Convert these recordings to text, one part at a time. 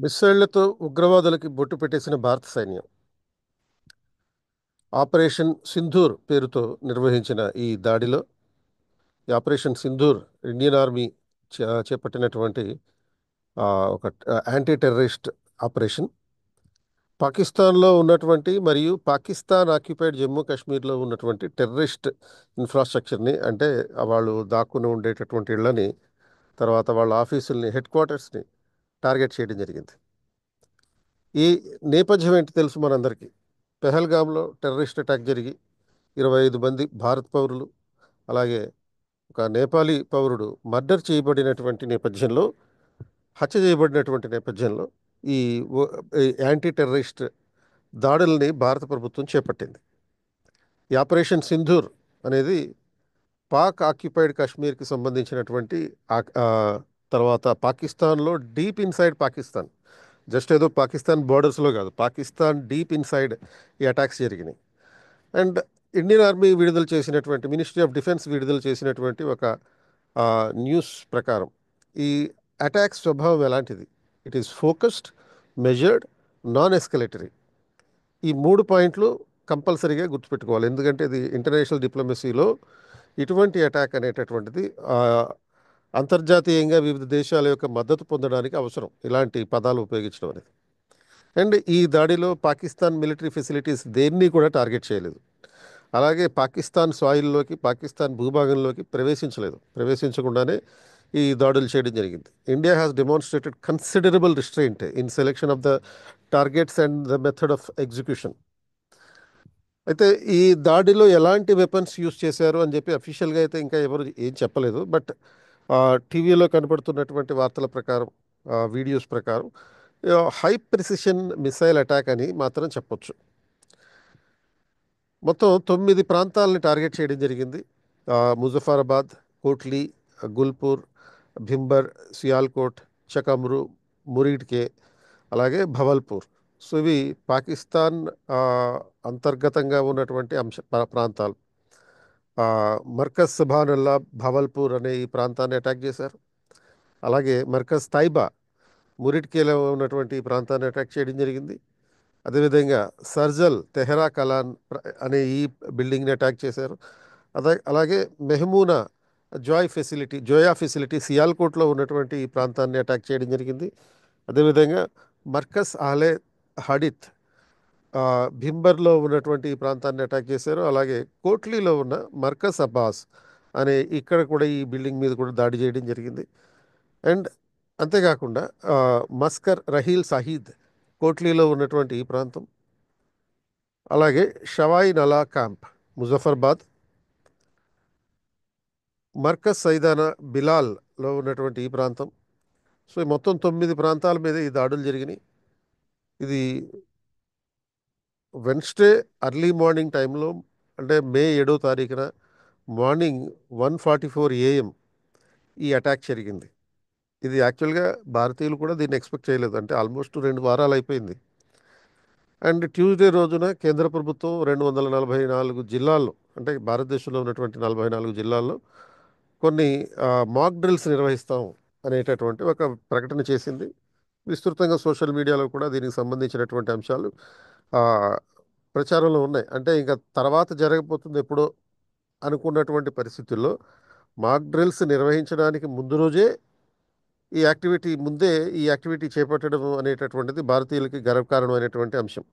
మిస్సైళ్లతో ఉగ్రవాదులకి బొట్టు పెట్టేసిన భారత సైన్యం ఆపరేషన్ సింధూర్ పేరుతో నిర్వహించిన ఈ దాడిలో ఈ ఆపరేషన్ సింధూర్ ఇండియన్ ఆర్మీ చేపట్టినటువంటి ఆ, ఒక యాంటీ టెర్రరిస్ట్ ఆపరేషన్ పాకిస్తాన్లో ఉన్నటువంటి మరియు పాకిస్తాన్ ఆక్యుపైడ్ జమ్మూ కాశ్మీర్లో ఉన్నటువంటి టెర్రరిస్ట్ ఇన్ఫ్రాస్ట్రక్చర్ని అంటే వాళ్ళు దాక్కుని ఉండేటటువంటి ఇళ్ళని తర్వాత వాళ్ళ ఆఫీసుల్ని హెడ్ క్వార్టర్స్ని టార్గెట్ చేయడం జరిగింది. ఈ నేపథ్యం ఏంటి తెలుసు మనందరికీ. పెహల్గాంలో టెర్రరిస్ట్ అటాక్ జరిగి 25 మంది భారత్ పౌరులు అలాగే ఒక నేపాలీ పౌరుడు మర్డర్ చేయబడినటువంటి నేపథ్యంలో హత్య చేయబడినటువంటి నేపథ్యంలో ఈ ఈ యాంటీ టెర్రరిస్ట్ దాడుల్ని భారత ప్రభుత్వం చేపట్టింది. ఈ ఆపరేషన్ సింధూర్ అనేది పాక్ ఆక్యుపైడ్ కాశ్మీర్కి సంబంధించినటువంటి తర్వాత పాకిస్తాన్లో డీప్ ఇన్సైడ్ పాకిస్తాన్, జస్ట్ ఏదో పాకిస్తాన్ బోర్డర్స్లో కాదు, పాకిస్తాన్ డీప్ ఇన్సైడ్ ఈ అటాక్స్ జరిగినాయి. అండ్ ఇండియన్ ఆర్మీ విడుదల చేసినటువంటి మినిస్ట్రీ ఆఫ్ డిఫెన్స్ విడుదల చేసినటువంటి ఒక న్యూస్ ప్రకారం ఈ అటాక్ స్వభావం ఎలాంటిది, it is focused, measured, non escalatory. ఈ 3 పాయింట్లు కంపల్సరీగా గుర్తుపెట్టుకోవాలి. ఎందుకంటే ఇది ఇంటర్నేషనల్ డిప్లొమసీలో ఇటువంటి అటాక్ అనేటటువంటిది అంతర్జాతీయంగా వివిధ దేశాల యొక్క మద్దతు పొందడానికి అవసరం ఇలాంటి పదాలు ఉపయోగించడం అనేది. అండ్ ఈ దాడిలో పాకిస్తాన్ మిలిటరీ ఫెసిలిటీస్ దేన్ని కూడా టార్గెట్ చేయలేదు. అలాగే పాకిస్తాన్ సాయిల్లోకి, పాకిస్తాన్ భూభాగంలోకి ప్రవేశించకుండానే ఈ దాడులు చేయడం జరిగింది. India has demonstrated considerable restraint in selection of the targets and the method of execution. అయితే ఈ దాడిలో ఎలాంటి వెపన్స్ యూస్ చేశారు అని చెప్పి అఫీషియల్గా అయితే ఇంకా ఎవరు ఏం చెప్పలేదు. బట్ టీవీలో కనబడుతున్నటువంటి వార్తల ప్రకారం, వీడియోస్ ప్రకారం హై ప్రిసిషన్ మిసైల్ అటాక్ అని మాత్రం చెప్పొచ్చు. మొత్తం 9 ప్రాంతాలని టార్గెట్ చేయడం జరిగింది. ముజఫరాబాద్, కోట్లీ, గుల్పూర్, భింబర్, సియాల్కోట్, చకమ్రు, మురీడ్కే, అలాగే భవల్పూర్. సో ఇవి పాకిస్తాన్ ఆ, అంతర్గతంగా ఉన్నటువంటి ప్రాంతాలు. మర్కజ్ సుభానల్లా, భవల్పూర్ అనే ఈ ప్రాంతాన్ని అటాక్ చేశారు. అలాగే మర్కజ్ తైబా, మురిట్కేలో ఉన్నటువంటి ఈ ప్రాంతాన్ని అటాక్ చేయడం జరిగింది. అదేవిధంగా సర్జల్, తెహరా కలాన్ అనే ఈ బిల్డింగ్ని అటాక్ చేశారు. అలాగే మెహమూనా జోయా ఫెసిలిటీ సియాల్కోట్లో ఉన్నటువంటి ఈ ప్రాంతాన్ని అటాక్ చేయడం జరిగింది. అదేవిధంగా మర్కస్ ఆహ్లే హడిత్, భింబర్లో ఉన్నటువంటి ఈ ప్రాంతాన్ని అటాక్ చేశారు. అలాగే కోట్లీలో ఉన్న మర్కస్ అబ్బాస్ అనే ఇక్కడ కూడా ఈ బిల్డింగ్ మీద కూడా దాడి చేయడం జరిగింది. అండ్ అంతేకాకుండా మస్కర్ రహీల్ సాహీద్, కోట్లీలో ఉన్నటువంటి ఈ ప్రాంతం, అలాగే షవాయి నలా క్యాంప్, ముజఫర్బాద్, మర్కజ్ సైదానా బిలాల్లో ఉన్నటువంటి ఈ ప్రాంతం. సో ఈ మొత్తం 9 ప్రాంతాల మీద ఈ దాడులు జరిగినాయి. ఇది వెన్స్డే అర్లీ మార్నింగ్ టైంలో, అంటే మే 7వ తారీఖున మార్నింగ్ 1:44 AM ఈ అటాక్ జరిగింది. ఇది యాక్చువల్గా భారతీయులు కూడా దీన్ని ఎక్స్పెక్ట్ చేయలేదు. అంటే ఆల్మోస్ట్ 2 వారాలు అయిపోయింది. అండ్ ట్యూస్డే రోజున కేంద్ర ప్రభుత్వం 244 జిల్లాల్లో, అంటే భారతదేశంలో ఉన్నటువంటి 44 జిల్లాల్లో కొన్ని మాక్ డ్రిల్స్ నిర్వహిస్తాం అనేటటువంటి ఒక ప్రకటన చేసింది. విస్తృతంగా సోషల్ మీడియాలో కూడా దీనికి సంబంధించినటువంటి అంశాలు ఆ, ప్రచారంలో ఉన్నాయి. అంటే ఇంకా తర్వాత జరగబోతుంది ఎప్పుడో అనుకున్నటువంటి పరిస్థితుల్లో మాక్ డ్రిల్స్ నిర్వహించడానికి ముందు రోజే ఈ యాక్టివిటీ చేపట్టడం అనేటటువంటిది భారతీయులకి గర్వకారణమైనటువంటి అంశం.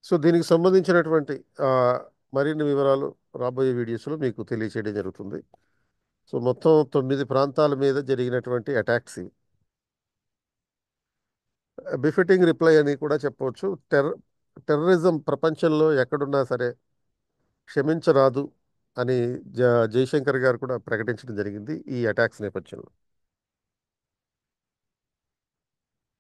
సో దీనికి సంబంధించినటువంటి ఆ, మరిన్ని వివరాలు రాబోయే వీడియోస్లో మీకు తెలియచేయడం జరుగుతుంది. సో మొత్తం 9 ప్రాంతాల మీద జరిగినటువంటి అటాక్స్ బిఫిటింగ్ రిప్లై అని కూడా చెప్పవచ్చు. టెర్రరిజం ప్రపంచంలో ఎక్కడున్నా సరే క్షమించరాదు అని జైశంకర్ గారు కూడా ప్రకటించడం జరిగింది ఈ అటాక్స్ నేపథ్యంలో.